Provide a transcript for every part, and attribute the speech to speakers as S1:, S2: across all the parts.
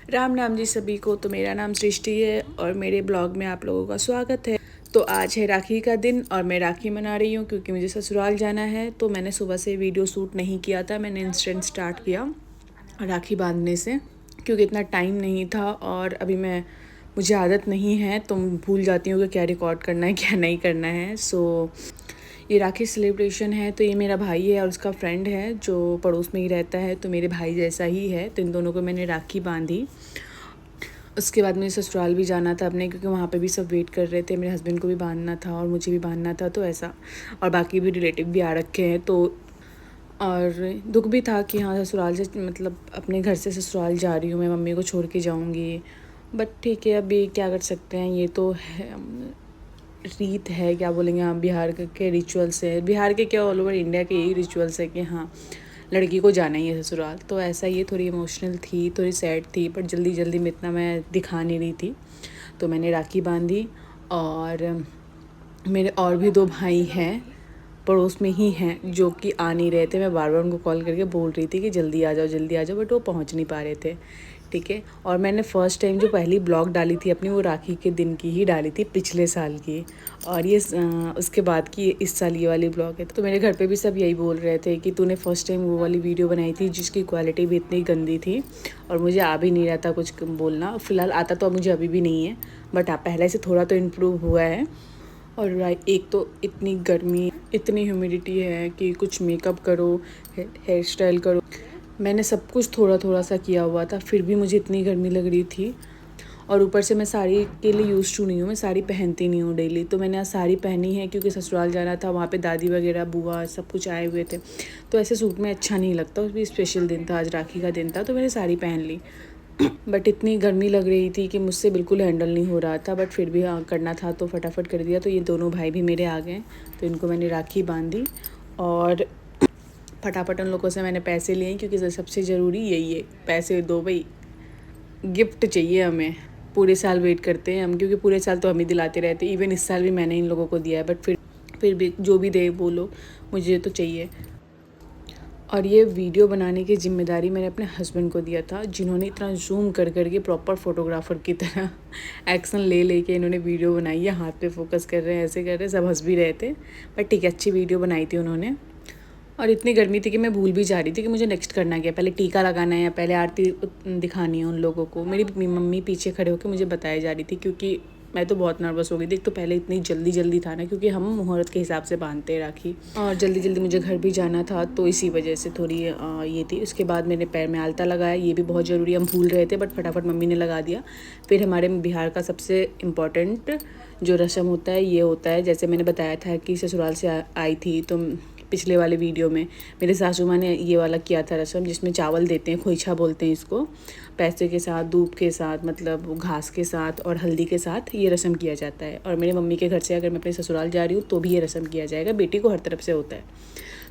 S1: राम नाम जी सभी को। तो मेरा नाम सृष्टि है और मेरे ब्लॉग में आप लोगों का स्वागत है। तो आज है राखी का दिन और मैं राखी मना रही हूँ क्योंकि मुझे ससुराल जाना है। तो मैंने सुबह से वीडियो शूट नहीं किया था, मैंने इंस्टेंट स्टार्ट किया राखी बांधने से क्योंकि इतना टाइम नहीं था और अभी मुझे आदत नहीं है तो भूल जाती हूँ कि क्या रिकॉर्ड करना है क्या नहीं करना है। सो ये राखी सेलिब्रेशन है। तो ये मेरा भाई है और उसका फ्रेंड है जो पड़ोस में ही रहता है, तो मेरे भाई जैसा ही है। तो इन दोनों को मैंने राखी बांधी। उसके बाद मुझे ससुराल भी जाना था अपने, क्योंकि वहाँ पे भी सब वेट कर रहे थे। मेरे हस्बैंड को भी बांधना था और मुझे भी बांधना था, तो ऐसा। और बाकी भी रिलेटिव भी आ रखे हैं। तो और दुख भी था कि हाँ ससुराल से मतलब अपने घर से ससुराल जा रही हूँ, मैं मम्मी को छोड़ के जाऊँगी। बट ठीक है, अभी क्या कर सकते हैं, ये तो है, रीत है, क्या बोलेंगे। हाँ, बिहार के रिचुअल्स है, बिहार के क्या ऑल ओवर इंडिया के यही रिचुअल्स है कि हाँ लड़की को जाना ही है ससुराल। तो ऐसा ये थोड़ी इमोशनल थी, थोड़ी सैड थी, बट जल्दी जल्दी में इतना मैं दिखा नहीं रही थी। तो मैंने राखी बांधी। और मेरे और भी 2 भाई हैं पड़ोस में ही हैं जो कि आ नहीं रहे थे। मैं बार बार उनको कॉल करके बोल रही थी कि जल्दी आ जाओ जल्दी आ जाओ, बट वो पहुंच नहीं पा रहे थे। ठीक है। और मैंने फ़र्स्ट टाइम जो पहली ब्लॉग डाली थी अपनी, वो राखी के दिन की ही डाली थी, पिछले साल की। और ये उसके बाद की इस साल ये वाली ब्लॉग है। तो मेरे घर पे भी सब यही बोल रहे थे कि तूने फ़र्स्ट टाइम वो वाली वीडियो बनाई थी जिसकी क्वालिटी भी इतनी गंदी थी और मुझे आ भी नहीं रहा था कुछ बोलना। फ़िलहाल आता तो मुझे अभी भी नहीं है, बट पहले से थोड़ा तो इम्प्रूव हुआ है। और एक तो इतनी गर्मी, इतनी ह्यूमिडिटी है कि कुछ मेकअप करो, हेयर स्टाइल करो। मैंने सब कुछ थोड़ा थोड़ा सा किया हुआ था, फिर भी मुझे इतनी गर्मी लग रही थी। और ऊपर से मैं साड़ी के लिए यूज़ टू नहीं हूँ, मैं साड़ी पहनती नहीं हूँ डेली। तो मैंने आज साड़ी पहनी है क्योंकि ससुराल जाना था, वहाँ पे दादी वगैरह बुआ सब कुछ आए हुए थे। तो ऐसे सूट में अच्छा नहीं लगता। उस भी स्पेशल दिन था, आज राखी का दिन था, तो मैंने साड़ी पहन ली। बट इतनी गर्मी लग रही थी कि मुझसे बिल्कुल हैंडल नहीं हो रहा था, बट फिर भी हाँ करना था तो फटाफट कर दिया। तो ये दोनों भाई भी मेरे आ गए, तो इनको मैंने राखी बांधी और फटाफट उन लोगों से मैंने पैसे लिए क्योंकि सबसे ज़रूरी यही है, पैसे दो भाई, गिफ्ट चाहिए हमें। पूरे साल वेट करते हैं हम, क्योंकि पूरे साल तो हम ही दिलाते रहते हैं। इवन इस साल भी मैंने इन लोगों को दिया है, बट फिर भी जो भी दे बोलो, मुझे तो चाहिए। और ये वीडियो बनाने की ज़िम्मेदारी मैंने अपने हस्बैंड को दिया था, जिन्होंने इतना जूम कर के प्रॉपर फोटोग्राफर की तरह एक्शन ले के इन्होंने वीडियो बनाई है। हाथ पे फोकस कर रहे हैं, ऐसे कर रहे हैं, सब हंस भी रहे थे। बट ठीक है, अच्छी वीडियो बनाई थी उन्होंने। और इतनी गर्मी थी कि मैं भूल भी जा रही थी कि मुझे नेक्स्ट करना क्या, पहले टीका लगाना है या पहले आरती दिखानी है उन लोगों को। मेरी मम्मी पीछे खड़े होकर मुझे बताई जा रही थी, क्योंकि मैं तो बहुत नर्वस हो गई थी। तो पहले इतनी जल्दी था ना, क्योंकि हम मुहूर्त के हिसाब से बांधते हैं राखी, और जल्दी मुझे घर भी जाना था, तो इसी वजह से थोड़ी ये थी। उसके बाद मैंने पैर में आलता लगाया, ये भी बहुत ज़रूरी, हम भूल रहे थे बट फटाफट मम्मी ने लगा दिया। फिर हमारे बिहार का सबसे इम्पॉर्टेंट जो रस्म होता है ये होता है, जैसे मैंने बताया था कि ससुराल से आई थी, तो पिछले वाले वीडियो में मेरे सासू माँ ने ये वाला किया था रस्म, जिसमें चावल देते हैं, खोइछा बोलते हैं इसको, पैसे के साथ, दूब के साथ, मतलब घास के साथ और हल्दी के साथ ये रस्म किया जाता है। और मेरी मम्मी के घर से अगर मैं अपने ससुराल जा रही हूँ तो भी ये रस्म किया जाएगा, बेटी को हर तरफ से होता है।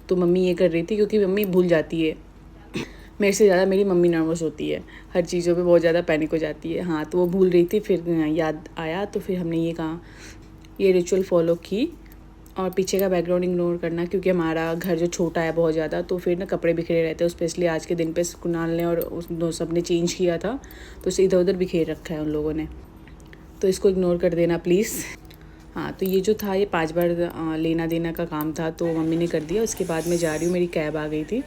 S1: तो मम्मी ये कर रही थी क्योंकि मम्मी भूल जाती है, मेरे से ज़्यादा मेरी मम्मी नर्वस होती है, हर चीज़ों पे बहुत ज़्यादा पैनिक हो जाती है। हाँ, तो वो भूल रही थी, फिर याद आया तो फिर हमने ये कहा, ये रिचुअल फॉलो की। और पीछे का बैकग्राउंड इग्नोर करना, क्योंकि हमारा घर जो छोटा है बहुत ज़्यादा, तो फिर ना कपड़े बिखरे रहते हैं, स्पेशली आज के दिन पे कुणाल ने और उस दो सब ने चेंज किया था, तो इसे इधर उधर बिखेर रखा है उन लोगों ने, तो इसको इग्नोर कर देना प्लीज़। हाँ, तो ये जो था ये 5 बार लेना देना का काम था, तो मम्मी ने कर दिया। उसके बाद मैं जा रही हूँ, मेरी कैब आ गई थी।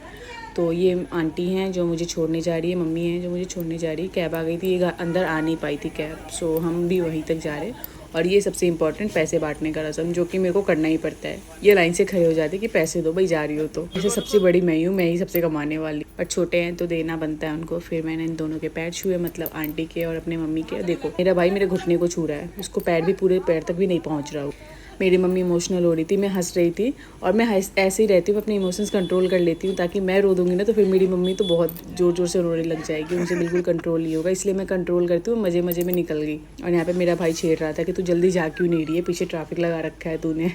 S1: तो ये आंटी हैं जो मुझे छोड़ने जा रही है, मम्मी हैं जो मुझे छोड़ने जा रही है। कैब आ गई थी, ये अंदर आ नहीं पाई थी कैब, सो हम भी वहीं तक जा रहे। और ये सबसे इंपॉर्टेंट, पैसे बांटने का रस्म, जो कि मेरे को करना ही पड़ता है। ये लाइन से खड़े हो जाते कि पैसे दो भाई, जा रही हो तो। ऐसे सबसे बड़ी मैं ही हूँ, मैं ही सबसे कमाने वाली, पर छोटे हैं तो देना बनता है उनको। फिर मैंने इन दोनों के पैर छुए, मतलब आंटी के और अपने मम्मी के। देखो मेरा भाई मेरे घुटने को छू रहा है, उसको पैर भी पूरे पैर तक भी नहीं पहुँच रहा हो। मेरी मम्मी इमोशनल हो रही थी, मैं हंस रही थी, और मैं ऐसे ही रहती हूँ, अपने इमोशंस कंट्रोल कर लेती हूँ, ताकि मैं रो दूँगी ना तो फिर मेरी मम्मी तो बहुत ज़ोर से रोने लग जाएगी, उनसे बिल्कुल कंट्रोल नहीं होगा, इसलिए मैं कंट्रोल करती हूँ। मज़े में निकल गई। और यहाँ पे मेरा भाई छेड़ रहा था कि तू जल्दी जा क्यों नहीं रही है, पीछे ट्रैफिक लगा रखा है तूने।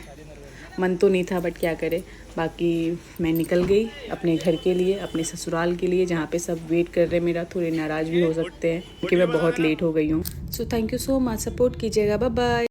S1: मन तो नहीं था बट क्या करे। बाकी मैं निकल गई अपने घर के लिए, अपने ससुराल के लिए, जहाँ पे सब वेट कर रहे हैं मेरा। थोड़े नाराज़ भी हो सकते हैं क्योंकि मैं बहुत लेट हो गई हूँ। So thank you so much, support कीजिएगा, बाय बाय।